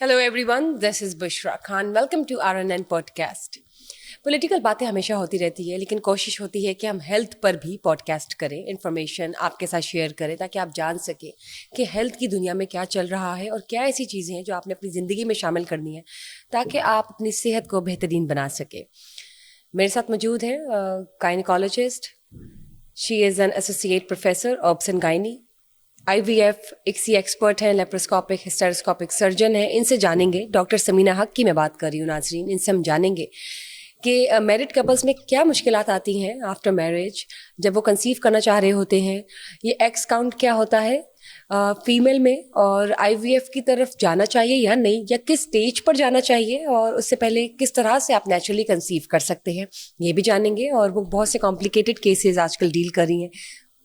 Hello everyone, this is Bushra Khan. Welcome to RNN podcast. Political बातें हमेशा होती रहती है, लेकिन कोशिश होती है कि हम हेल्थ पर भी पॉडकास्ट करें, इन्फॉर्मेशन आपके साथ शेयर करें ताकि आप जान सकें कि हेल्थ की दुनिया में क्या चल रहा है और क्या ऐसी चीज़ें हैं जो आपने अपनी ज़िंदगी में शामिल करनी है ताकि आप अपनी सेहत को बेहतरीन बना सकें. मेरे साथ मौजूद है gynaecologist. She is an associate professor obs and gynae, IVF ICSI expert हैं, लेप्रोस्कोपिक हिस्टेरोस्कोपिक सर्जन हैं. इनसे जानेंगे, डॉक्टर समीना हक की मैं बात कर रही हूँ नाजरीन. इनसे हम जानेंगे कि मैरिड कपल्स में क्या मुश्किलात आती हैं आफ्टर मैरिज, जब वो कंसीव करना चाह रहे होते हैं. ये एक्स काउंट क्या होता है फीमेल में, और IVF की तरफ जाना चाहिए या नहीं, या किस स्टेज पर जाना चाहिए, और उससे पहले किस तरह से आप नेचुरली कंसीव कर सकते हैं, ये भी जानेंगे. और वो बहुत से कॉम्प्लिकेटेड केसेस आजकल डील कर रही हैं,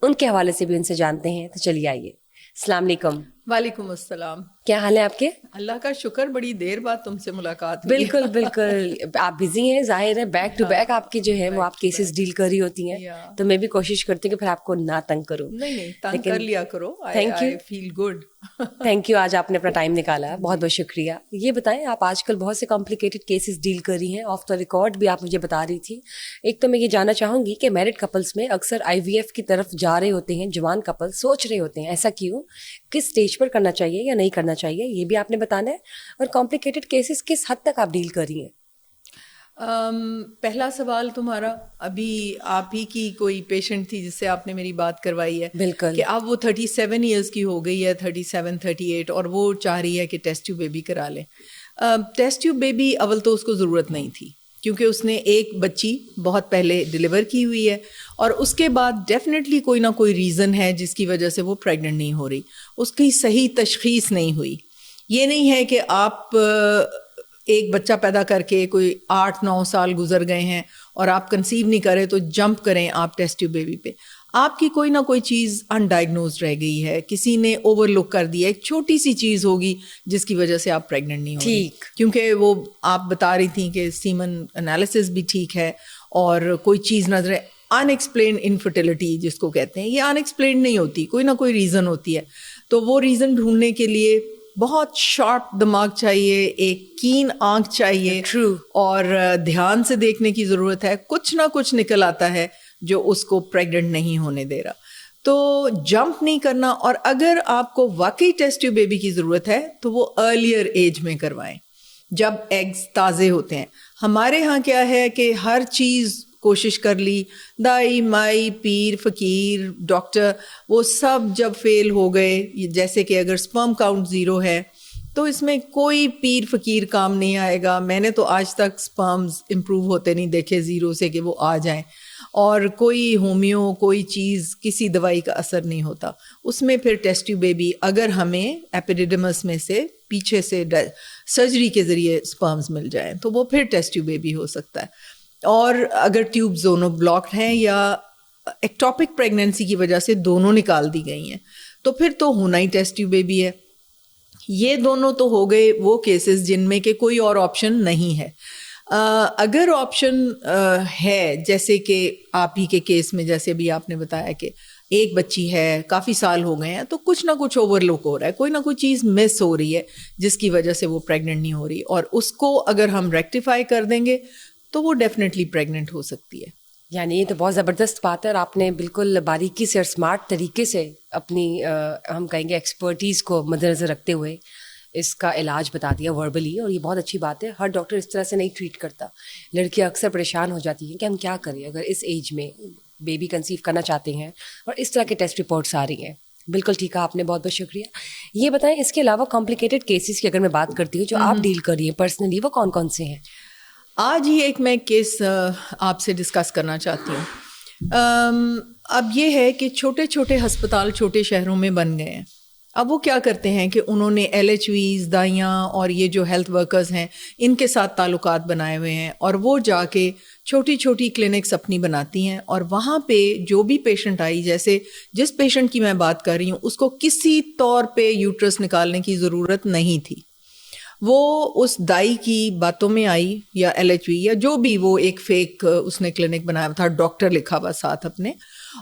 उनके हवाले से भी उनसे जानते हैं. तो चलिए आइए. अस्सलाम वालेकुम. वालेकुम अस्सलाम. क्या हाल है आपके? अल्लाह का शुक्र, बड़ी देर बाद तुमसे मुलाकात हुई. बिल्कुल बिल्कुल. आप बिजी हैं, जाहिर है, बैक टू बैक आपकी जो है वो आप केसेस डील कर रही होती हैं, तो मैं भी कोशिश करती हूँ कि फिर आपको ना तंग करूँ. नहीं तंग कर लिया करो. Thank you. I feel good. Thank you, आज आपने अपना टाइम निकाला, बहुत बहुत शुक्रिया. ये बताएं, आप आजकल बहुत से कॉम्प्लिकेटेड केसेस डील कर रही हैं, ऑफ द रिकॉर्ड भी आप मुझे बता रही थी. एक तो मैं ये जानना चाहूँगी कि मैरिड कपल्स में अक्सर IVF की तरफ जा रहे होते हैं, जवान कपल सोच रहे होते हैं, ऐसा क्यों, किस स्टेज पर करना चाहिए या नहीं करना चाहिए, ये भी आपने बताना है. और कॉम्प्लिकेटेड केसेस किस हद तक आप डील कर रही हैं? पहला सवाल तुम्हारा, अभी आप ही की कोई पेशेंट थी जिससे आपने मेरी बात करवाई है. बिल्कुल. कि अब वो 37 ईयर्स की हो गई है, 37 38, और वो चाह रही है कि टेस्ट ट्यूब बेबी करा लें. टेस्ट ट्यूब बेबी अव्वल तो उसको ज़रूरत नहीं थी, क्योंकि उसने एक बच्ची बहुत पहले डिलीवर की हुई है, और उसके बाद डेफिनेटली कोई ना कोई रीज़न है जिसकी वजह से वो प्रेग्नेंट नहीं हो रही. उसकी सही तशख़ीस नहीं हुई. ये नहीं है कि आप एक बच्चा पैदा करके कोई 8-9 साल गुजर गए हैं और आप कंसीव नहीं करें तो जंप करें आप टेस्ट ट्यूब बेबी पे. आपकी कोई ना कोई चीज़ अनडायग्नोज्ड रह गई है, किसी ने ओवरलुक कर दिया. एक छोटी सी चीज़ होगी जिसकी वजह से आप प्रेग्नेंट नहीं हो रही. ठीक. क्योंकि वो आप बता रही थी कि सीमन एनालिसिस भी ठीक है और कोई चीज़ नजर है. अनएक्सप्लेन्ड इनफर्टिलिटी जिसको कहते हैं, ये अनएक्सप्लेन्ड नहीं होती, कोई ना कोई रीज़न होती है. तो वो रीज़न ढूंढने के लिए बहुत शार्प दिमाग चाहिए, एक कीन आंख चाहिए. True. और ध्यान से देखने की ज़रूरत है. कुछ ना कुछ निकल आता है जो उसको प्रेग्नेंट नहीं होने दे रहा. तो जंप नहीं करना, और अगर आपको वाकई टेस्ट ट्यूब बेबी की ज़रूरत है तो वो अर्लियर एज में करवाएं, जब एग्स ताज़े होते हैं. हमारे यहाँ क्या है कि हर चीज़ कोशिश कर ली, दाई माई पीर फकीर डॉक्टर, वो सब जब फेल हो गए. जैसे कि अगर स्पर्म काउंट 0 है तो इसमें कोई पीर फकीर काम नहीं आएगा. मैंने तो आज तक स्पर्म्स इम्प्रूव होते नहीं देखे 0 से कि वो आ जाएं, और कोई होमियो कोई चीज़ किसी दवाई का असर नहीं होता उसमें. फिर टेस्ट ट्यूब बेबी, अगर हमें एपिडिडमस में से पीछे से सर्जरी के ज़रिए स्पर्म्स मिल जाएं तो वो फिर टेस्ट ट्यूब बेबी हो सकता है. और अगर ट्यूब्स दोनों ब्लॉक्ड हैं या एक्टोपिक प्रेगनेंसी की वजह से दोनों निकाल दी गई हैं तो फिर तो होना ही टेस्ट ट्यूब बेबी है. ये दोनों तो हो गए वो केसेस जिनमें कि कोई और ऑप्शन नहीं है. अगर ऑप्शन है, जैसे कि आप ही के केस में, जैसे अभी आपने बताया कि एक बच्ची है, काफ़ी साल हो गए हैं, तो कुछ ना कुछ ओवरलुक हो रहा है, कोई ना कोई चीज़ मिस हो रही है जिसकी वजह से वो प्रेग्नेंट नहीं हो रही, और उसको अगर हम रेक्टिफाई कर देंगे तो वो डेफिनेटली प्रेग्नेंट हो सकती है. यानी ये तो बहुत ज़बरदस्त बात है, और आपने बिल्कुल बारीकी से और स्मार्ट तरीके से अपनी हम कहेंगे एक्सपर्टीज़ को मद्देनज़र रखते हुए इसका इलाज बता दिया वर्बली, और ये बहुत अच्छी बात है. हर डॉक्टर इस तरह से नहीं ट्रीट करता. लड़कियां अक्सर परेशान हो जाती हैं कि हम क्या करें अगर इस एज में बेबी कंसीव करना चाहते हैं और इस तरह के टेस्ट रिपोर्ट्स आ रही हैं. बिल्कुल ठीक है आपने, बहुत बहुत शुक्रिया. ये बताएं, इसके अलावा कॉम्प्लिकेटेड केसेस की अगर मैं बात करती हूँ जो आप डील कर रही हैं पर्सनली, वो कौन कौन से हैं? आज ही एक मैं केस आपसे डिस्कस करना चाहती हूँ. अब ये है कि छोटे छोटे अस्पताल छोटे शहरों में बन गए हैं. अब वो क्या करते हैं कि उन्होंने LHVs, दाइयाँ और ये जो हेल्थ वर्कर्स हैं इनके साथ ताल्लुकात बनाए हुए हैं, और वो जाके छोटी छोटी क्लिनिक्स अपनी बनाती हैं, और वहाँ पे जो भी पेशेंट आई, जैसे जिस पेशेंट की मैं बात कर रही हूँ, उसको किसी तौर पे यूट्रस निकालने की ज़रूरत नहीं थी. वो उस दाई की बातों में आई, या LHV या जो भी, वो एक फेक उसने क्लिनिक बनाया था, डॉक्टर लिखा हुआ साथ अपने,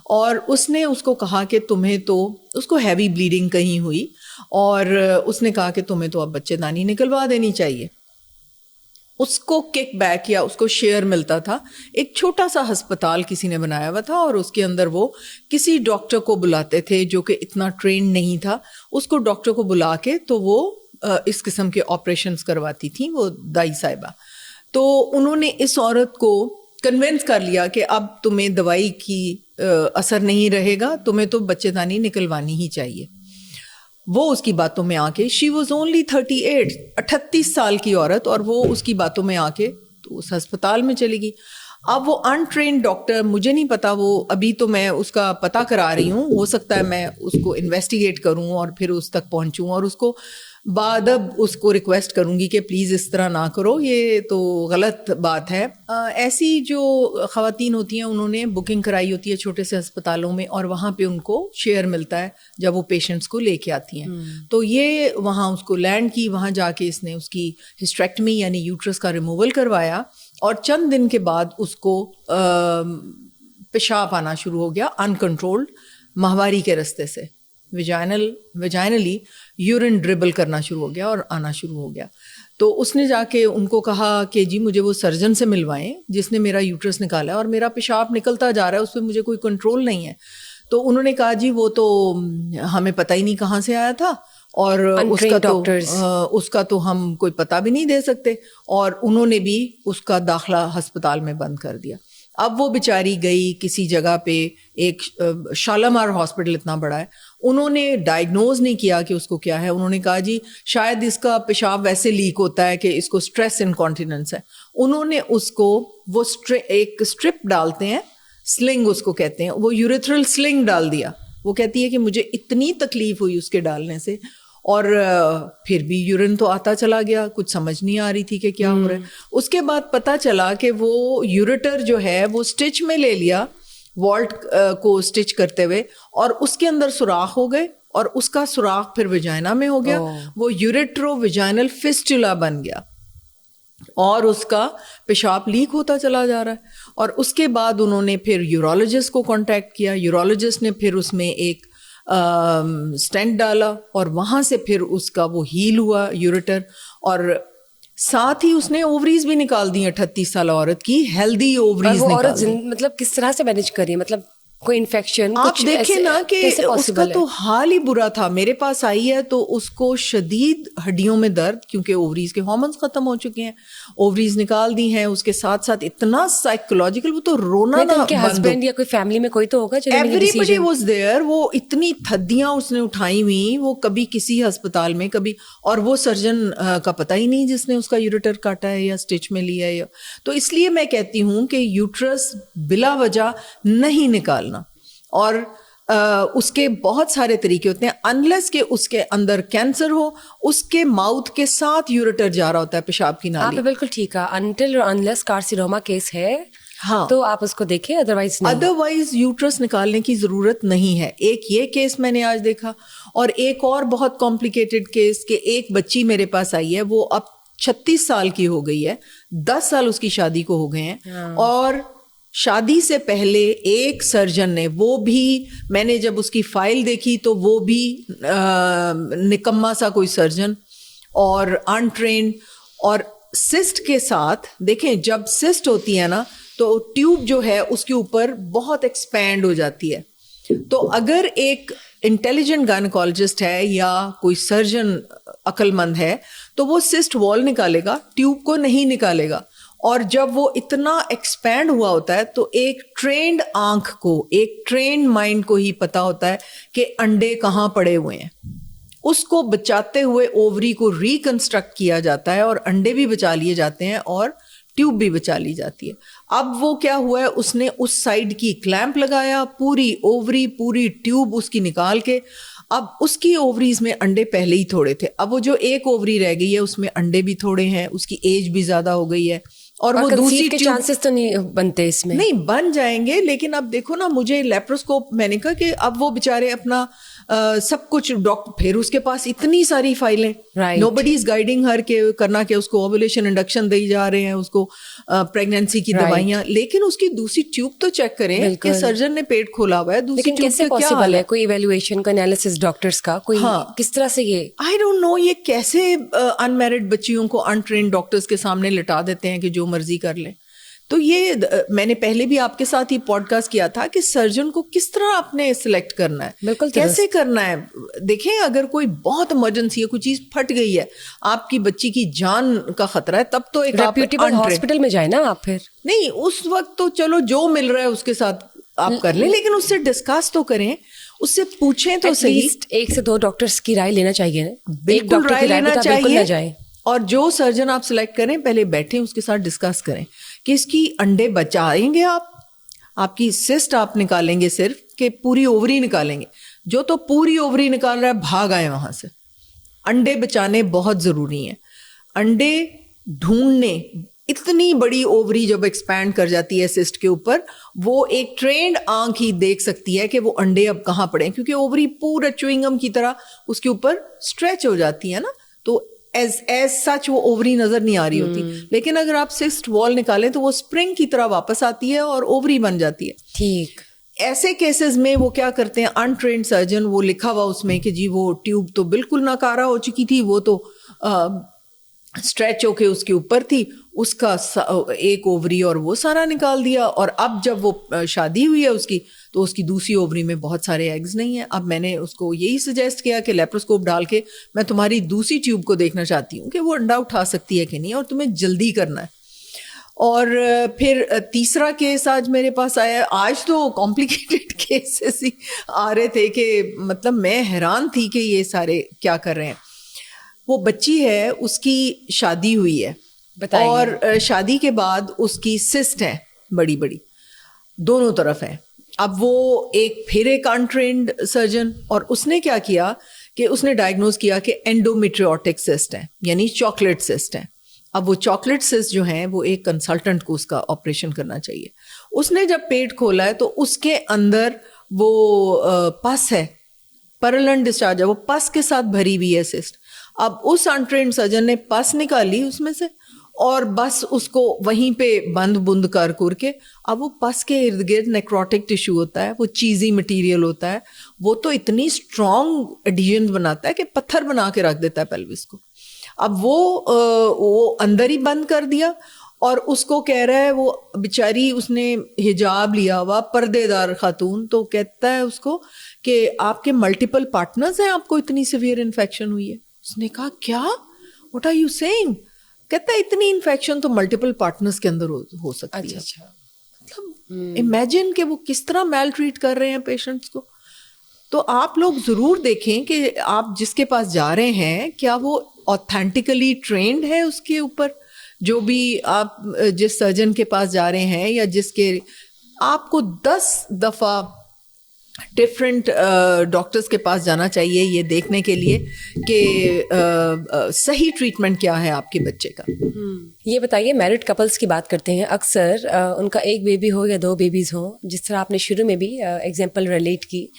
और उसने उसको कहा कि तुम्हें तो, उसको हैवी ब्लीडिंग कहीं हुई اور اس نے کہا کہ تمہیں تو اب بچے دانی نکلوا دینی چاہیے. اس کو کک بیک یا اس کو شیئر ملتا تھا. ایک چھوٹا سا ہسپتال کسی نے بنایا ہوا تھا اور اس کے اندر وہ کسی ڈاکٹر کو بلاتے تھے جو کہ اتنا ٹرینڈ نہیں تھا. اس کو ڈاکٹر کو بلا کے تو وہ اس قسم کے آپریشنز کرواتی تھیں وہ دائی صاحبہ. تو انہوں نے اس عورت کو کنونس کر لیا کہ اب تمہیں دوائی کی اثر نہیں رہے گا, تمہیں تو بچے دانی نکلوانی ہی چاہیے. وہ اس کی باتوں میں آ کے, شی واز اونلی 38 سال کی عورت, اور وہ اس کی باتوں میں آ کے تو اس ہسپتال میں چلی گئی. اب وہ انٹرینڈ ڈاکٹر, مجھے نہیں پتا وہ, ابھی تو میں اس کا پتہ کرا رہی ہوں, ہو سکتا ہے میں اس کو انویسٹیگیٹ کروں اور پھر اس تک پہنچوں اور اس کو بادب اس کو ریکویسٹ کروں گی کہ پلیز اس طرح نہ کرو, یہ تو غلط بات ہے. ایسی جو خواتین ہوتی ہیں انہوں نے بکنگ کرائی ہوتی ہے چھوٹے سے ہسپتالوں میں, اور وہاں پہ ان کو شیئر ملتا ہے جب وہ پیشنٹس کو لے کے آتی ہیں. تو یہ وہاں اس کو لینڈ کی, وہاں جا کے اس نے اس کی ہسٹریکٹمی یعنی یوٹرس کا ریموول کروایا, اور چند دن کے بعد اس کو پیشاب آنا شروع ہو گیا انکنٹرولڈ ماہواری کے راستے سے, ویجائنلی یورین ڈربل کرنا شروع ہو گیا اور آنا شروع ہو گیا. تو اس نے جا کے ان کو کہا کہ جی مجھے وہ سرجن سے ملوائیں جس نے میرا یوٹرس نکالا ہے اور میرا پیشاب نکلتا جا رہا ہے, اس پہ مجھے کوئی کنٹرول نہیں ہے. تو انہوں نے کہا جی وہ تو ہمیں پتہ ہی نہیں کہاں سے آیا تھا, اور اس کا تو ہم کوئی پتہ بھی نہیں دے سکتے, اور انہوں نے بھی اس کا داخلہ ہسپتال میں بند کر دیا. اب وہ بیچاری گئی کسی جگہ پہ, ایک شالامار ہاسپٹل اتنا بڑا ہے, انہوں نے ڈائگنوز نہیں کیا کہ اس کو کیا ہے. انہوں نے کہا جی شاید اس کا پیشاب ویسے لیک ہوتا ہے کہ اس کو اسٹریس انکانٹیننس ہے. انہوں نے اس کو وہ ایک اسٹرپ ڈالتے ہیں, سلنگ اس کو کہتے ہیں, وہ یوریتھرل سلنگ ڈال دیا. وہ کہتی ہے کہ مجھے اتنی تکلیف ہوئی اس کے ڈالنے سے, اور پھر بھی یورین تو آتا چلا گیا, کچھ سمجھ نہیں آ رہی تھی کہ کیا ہو رہا ہے. اس کے بعد پتہ چلا کہ وہ یوریٹر جو ہے وہ اسٹچ میں لے لیا, والٹ کو اسٹچ کرتے ہوئے, اور اس کے اندر سوراخ ہو گئے, اور اس کا سوراخ پھر ویجائنا میں ہو گیا. وہ یوریٹرو ویجائنل فسٹولا بن گیا, اور اس کا پیشاب لیک ہوتا چلا جا رہا ہے. اور اس کے بعد انہوں نے پھر یورولوجسٹ کو کانٹیکٹ کیا. یورولوجسٹ نے پھر اس میں ایک اسٹینٹ ڈالا, اور وہاں سے پھر اس کا وہ ہیل ہوا یوریٹر, اور ساتھ ہی اس نے اووریز بھی نکال دی 38 سالہ عورت کی, ہیلدی اووریز نکال دی. مطلب کس طرح سے مینیج کری, مطلب کوئی انفیکشن آپ دیکھیں نا کہ اس کا تو حال ہی برا تھا. میرے پاس آئی ہے تو اس کو شدید ہڈیوں میں درد, کیونکہ اووریز کے ہارمونز ختم ہو چکے ہیں, اووریز نکال دی ہیں. اس کے ساتھ ساتھ اتنا سائیکولوجیکل, وہ تو رونا نہ, ہسبینڈ یا کوئی فیملی میں کوئی تو ہوگا, ایوریبڈی واز دیئر. وہ اتنی تھدیاں اس نے اٹھائی ہوئی, وہ کبھی کسی ہسپتال میں کبھی, اور وہ سرجن کا پتہ ہی نہیں جس نے اس کا یوریٹر کاٹا ہے یا اسٹچ میں لیا ہے. تو اس لیے میں کہتی ہوں کہ یوٹرس بلا وجہ نہیں نکالنا, اور اس کے بہت سارے طریقے ہوتے ہیں. انلیس کہ اس کے اندر کینسر ہو, اس کے ماؤتھ کے ساتھ یوریٹر جا رہا ہوتا ہے پیشاب کی نالی. آپ بالکل ٹھیک ہے, انٹل اور انلیس کارسینوما کیس ہے ہاں تو آپ اس کو دیکھیں, ادروائز یوٹرس نکالنے کی ضرورت نہیں ہے. ایک یہ کیس میں نے آج دیکھا, اور ایک اور بہت کمپلیکیٹڈ کیس کہ ایک بچی میرے پاس آئی ہے, وہ اب 36 سال کی ہو گئی ہے, 10 سال اس کی شادی کو ہو گئے ہیں, اور شادی سے پہلے ایک سرجن نے, وہ بھی میں نے جب اس کی فائل دیکھی تو وہ بھی نکما سا کوئی سرجن اور انٹرینڈ, اور سسٹ کے ساتھ دیکھیں جب سسٹ ہوتی ہے نا تو ٹیوب جو ہے اس کے اوپر بہت ایکسپینڈ ہو جاتی ہے. تو اگر ایک انٹیلیجنٹ گائنیکالوجسٹ ہے یا کوئی سرجن عقل مند ہے تو وہ سسٹ وال نکالے گا, ٹیوب کو نہیں نکالے گا. اور جب وہ اتنا ایکسپینڈ ہوا ہوتا ہے تو ایک ٹرینڈ آنکھ کو, ایک ٹرینڈ مائنڈ کو ہی پتا ہوتا ہے کہ انڈے کہاں پڑے ہوئے ہیں. اس کو بچاتے ہوئے اووری کو ریکنسٹرکٹ کیا جاتا ہے, اور انڈے بھی بچا لیے جاتے ہیں, اور ٹیوب بھی بچا لی جاتی ہے. اب وہ کیا ہوا ہے, اس نے اس سائڈ کی کلیمپ لگایا, پوری اووری پوری ٹیوب اس کی نکال کے, اب اس کی اووریز میں انڈے پہلے ہی تھوڑے تھے, اب وہ جو ایک اووری رہ گئی ہے اس میں انڈے بھی تھوڑے ہیں, اس کی ایج بھی زیادہ ہو گئی ہے, اور وہ دوسری کے چانسز تو نہیں بنتے اس میں, نہیں بن جائیں گے. لیکن اب دیکھو نا, مجھے لیپروسکوپ, میں نے کہا کہ اب وہ بیچارے اپنا सब कुछ डॉक्टर, फिर उसके पास इतनी सारी फाइलें, नोबडी इज गाइडिंग हर के करना कि उसको ओवुलेशन इंडक्शन दी जा रहे हैं, उसको प्रेगनेंसी की दवाइयाँ, लेकिन उसकी दूसरी ट्यूब तो चेक करें कि सर्जन ने पेट खोला हुआ है, दूसरी ट्यूब कैसे पॉसिबल है? कोई इवैल्यूएशन का एनालिसिस डॉक्टर्स का कोई किस तरह से? ये आई डोंट नो, ये कैसे अनमैरिड बच्चियों को अनट्रेन्ड डॉक्टर्स के सामने लिटा देते हैं कि जो मर्जी कर लें। तो ये मैंने पहले भी आपके साथ ही पॉडकास्ट किया था कि सर्जन को किस तरह आपने सिलेक्ट करना है, बिल्कुल कैसे करना है। देखें, अगर कोई बहुत इमरजेंसी है, कोई चीज फट गई है, आपकी बच्ची की जान का खतरा है, तब तो एक रेप्यूटेबल हॉस्पिटल में जाए ना आप। फिर नहीं, उस वक्त तो चलो जो मिल रहा है उसके साथ आप कर लें, लेकिन उससे डिस्कस तो करें, उससे पूछें तो सही। 1 से 2 डॉक्टर्स की राय लेना चाहिए ना, बिल्कुल राय लेना चाहिए। और जो सर्जन आप सिलेक्ट करें, पहले बैठें, उसके साथ डिस्कस करें कि इसकी अंडे बचाएंगे आप, आपकी सिस्ट आप निकालेंगे सिर्फ, कि पूरी ओवरी निकालेंगे। जो तो पूरी ओवरी निकाल रहा है, भाग आए वहां से। अंडे बचाने बहुत जरूरी हैं। अंडे ढूंढने, इतनी बड़ी ओवरी जब एक्सपैंड कर जाती है सिस्ट के ऊपर, वो एक ट्रेंड आंख ही देख सकती है कि वो अंडे अब कहाँ पड़े, क्योंकि ओवरी पूरा च्युइंगम की तरह उसके ऊपर स्ट्रेच हो जाती है ना, तो एज सच वो ओवरी नजर नहीं आ रही होती। लेकिन अगर आप सिस्ट वॉल निकालें तो वो स्प्रिंग की तरह वापस आती है और ओवरी बन जाती है। ठीक, ऐसे केसेस में वो क्या करते हैं, अनट्रेन्ड सर्जन, वो लिखा हुआ उसमें कि जी वो ट्यूब तो बिल्कुल नाकारा हो चुकी थी, वो तो स्ट्रेच होके उसके ऊपर थी, उसका एक ओवरी और वो सारा निकाल दिया, और अब जब वो शादी हुई है उसकी, तो उसकी दूसरी ओवरी में बहुत सारे एग्स नहीं है। अब मैंने उसको यही सजेस्ट किया कि लेप्रोस्कोप डाल के मैं तुम्हारी दूसरी ट्यूब को देखना चाहती हूँ कि वो अंडा उठा सकती है कि नहीं, और तुम्हें जल्दी करना है। और फिर तीसरा केस आज मेरे पास आया। आज तो कॉम्प्लिकेटेड केसेस ही आ रहे थे कि मतलब मैं हैरान थी कि ये सारे क्या कर रहे हैं। वो बच्ची है, उसकी शादी हुई है, और शादी के बाद उसकी सिस्ट है बड़ी बड़ी, दोनों तरफ है। अब वो फिर एक अनट्रेन्ड सर्जन, और उसने क्या किया कि उसने डायग्नोज किया कि एंडोमेट्रियोटिक सिस्ट है, यानी चॉकलेट सिस्ट है। अब वो चॉकलेट सिस्ट जो है, वो एक कंसल्टेंट को उसका ऑपरेशन करना चाहिए। उसने जब पेट खोला है तो उसके अंदर वो पस है, परलन डिस्चार्ज है, वो पस के साथ भरी हुई है सिस्ट। अब उस अनट्रेन्ड सर्जन ने पस निकाली उसमें से, और बस उसको वहीं पे बंद बुंद कर के, अब वो पस के इर्द गिर्द नेक्रोटिक टिश्यू होता है, वो चीज़ी मटेरियल होता है, वो तो इतनी स्ट्रॉन्ग एडिशन बनाता है कि पत्थर बना के रख देता है पेल्विस को। अब वो अंदर ही बंद कर दिया, और उसको कह रहा है, वो बेचारी, उसने हिजाब लिया हुआ, पर्देदार खातून, तो कहता है उसको कि आपके मल्टीपल पार्टनर्स हैं, आपको इतनी सीवियर इन्फेक्शन हुई है। उसने कहा क्या, व्हाट आर यू सेइंग? कहता है इतनी इन्फेक्शन तो मल्टीपल पार्टनर्स के अंदर हो सकती है। मतलब इमेजिन कि वो किस तरह मेल ट्रीट कर रहे हैं पेशेंट्स को। तो आप लोग जरूर देखें कि आप जिसके पास जा रहे हैं, क्या वो ऑथेंटिकली ट्रेंड है उसके ऊपर, जो भी आप जिस सर्जन के पास जा रहे हैं, या जिसके आपको 10 दफ़ा डिफरेंट डॉक्टर्स के पास जाना चाहिए ये देखने के लिए कि सही ट्रीटमेंट क्या है आपके बच्चे का। ये बताइए, मैरिड कपल्स की बात करते हैं, अक्सर उनका एक बेबी हो या 2 बेबीज़ हो, जिस तरह आपने शुरू में भी एग्जांपल रिलेट की,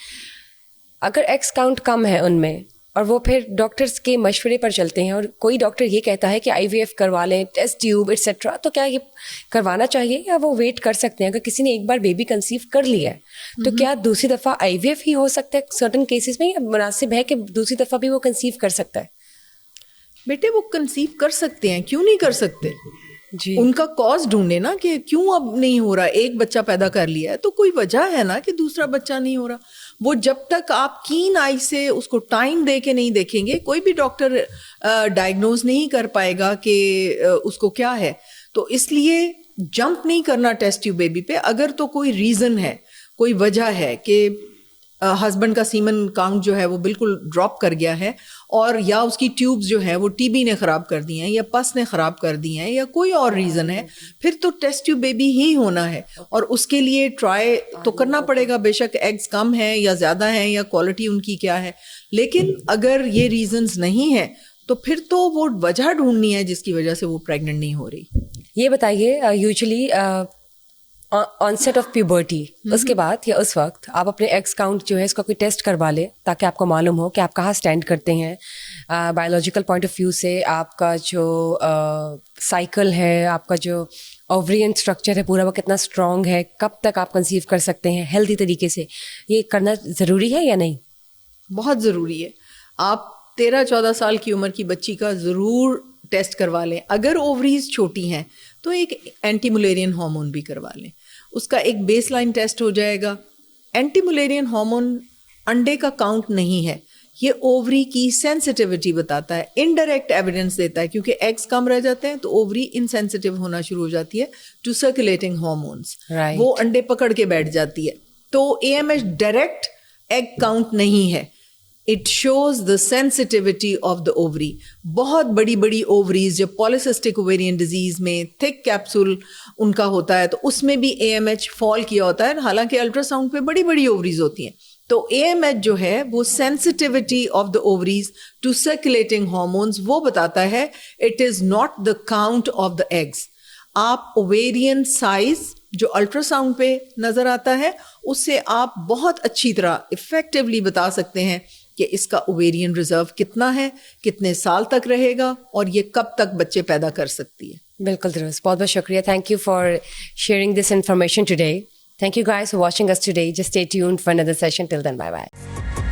अगर एक्स काउंट कम है उनमें, और वो फिर डॉक्टर्स के मशवरे पर चलते हैं, और कोई डॉक्टर ये कहता है कि IVF करवा लें, टेस्ट ट्यूब एट्सेट्रा, तो क्या ये करवाना चाहिए या वो वेट कर सकते हैं? अगर किसी ने एक बार बेबी कंसीव कर लिया है, तो क्या दूसरी दफ़ा IVF ही हो सकता है सर्टन केसेस में, या मुनासिब है कि दूसरी दफ़ा भी वो कंसीव कर सकता है? बेटे, वो कंसीव कर सकते हैं, क्यों नहीं कर सकते जी। उनका कॉज ढूंढे ना कि क्यों अब नहीं हो रहा। एक बच्चा पैदा कर लिया है तो कोई वजह है ना कि दूसरा बच्चा नहीं हो रहा। वो जब तक आप कीन आई से उसको टाइम दे के नहीं देखेंगे, कोई भी डॉक्टर डायग्नोज नहीं कर पाएगा कि उसको क्या है। तो इसलिए जंप नहीं करना टेस्ट ट्यूब बेबी पे। अगर तो कोई रीज़न है, कोई वजह है कि हस्बैंड का सीमन काउंट जो है वो बिल्कुल ड्रॉप कर गया है, और या उसकी ट्यूब्स जो है वो टीबी ने ख़राब कर दी हैं, या पस ने ख़राब कर दी हैं, या कोई और रीज़न है, फिर तो टेस्ट ट्यूब बेबी ही होना है। और उसके लिए ट्राई तो करना पड़ेगा, बेशक एग्स कम हैं या ज़्यादा हैं या क्वालिटी उनकी क्या है। लेकिन अगर ये रीज़न्स नहीं है तो फिर तो वो वजह ढूंढनी है जिसकी वजह से वो प्रेग्नेंट नहीं हो रही। ये बताइए, यूजुअली ऑनसेट ऑफ प्यूबर्टी, उसके बाद या उस वक्त आप अपने एग्स काउंट जो है इसका कोई टेस्ट करवा लें ताकि आपको मालूम हो कि आप कहाँ स्टैंड करते हैं बायोलॉजिकल पॉइंट ऑफ व्यू से, आपका जो साइकिल है, आपका जो ओवरियन स्ट्रक्चर है पूरा वो कितना स्ट्रॉन्ग है, कब तक आप कंसीव कर सकते हैं हेल्दी तरीके से, ये करना ज़रूरी है या नहीं? बहुत ज़रूरी है. आप 13-14 साल की उम्र की बच्ची का ज़रूर टेस्ट करवा लें. अगर ओवरीज छोटी हैं तो एक एंटी मुलेरियन हार्मोन भी करवा लें. उसका एक बेसलाइन टेस्ट हो जाएगा. एंटी मुलेरियन हार्मोन अंडे का काउंट नहीं है, ये ओवरी की सेंसिटिविटी बताता है, इनडायरेक्ट एविडेंस देता है, क्योंकि एग्स कम रह जाते हैं तो ओवरी इनसेंसिटिव होना शुरू हो जाती है टू सर्कुलेटिंग हार्मोन्स. वो अंडे पकड़ के बैठ जाती है. तो AMH डायरेक्ट एग काउंट नहीं है, it shows the sensitivity of the ovary. बहुत बड़ी बड़ी ओवरीज जब पॉलीसिस्टिक ओवेरियन डिजीज में थिक कैप्सूल उनका होता है तो उसमें भी AMH फॉल किया होता है, हालांकि अल्ट्रासाउंड पे बड़ी बड़ी ओवरीज होती हैं. तो AMH जो है वो sensitivity of the ovaries to circulating hormones वो बताता है. It is not the count of the eggs. आप ओवेरियन साइज जो अल्ट्रासाउंड पे नजर आता है उससे आप बहुत अच्छी तरह इफेक्टिवली बता सकते हैं कि इसका ओवेरियन रिजर्व कितना है, कितने साल तक रहेगा और ये कब तक बच्चे पैदा कर सकती है. बिल्कुल दुरुस्त, बहुत बहुत शुक्रिया. Thank you for sharing this information today. Thank you guys for watching us today. Just stay tuned for another session. Till then, bye-bye.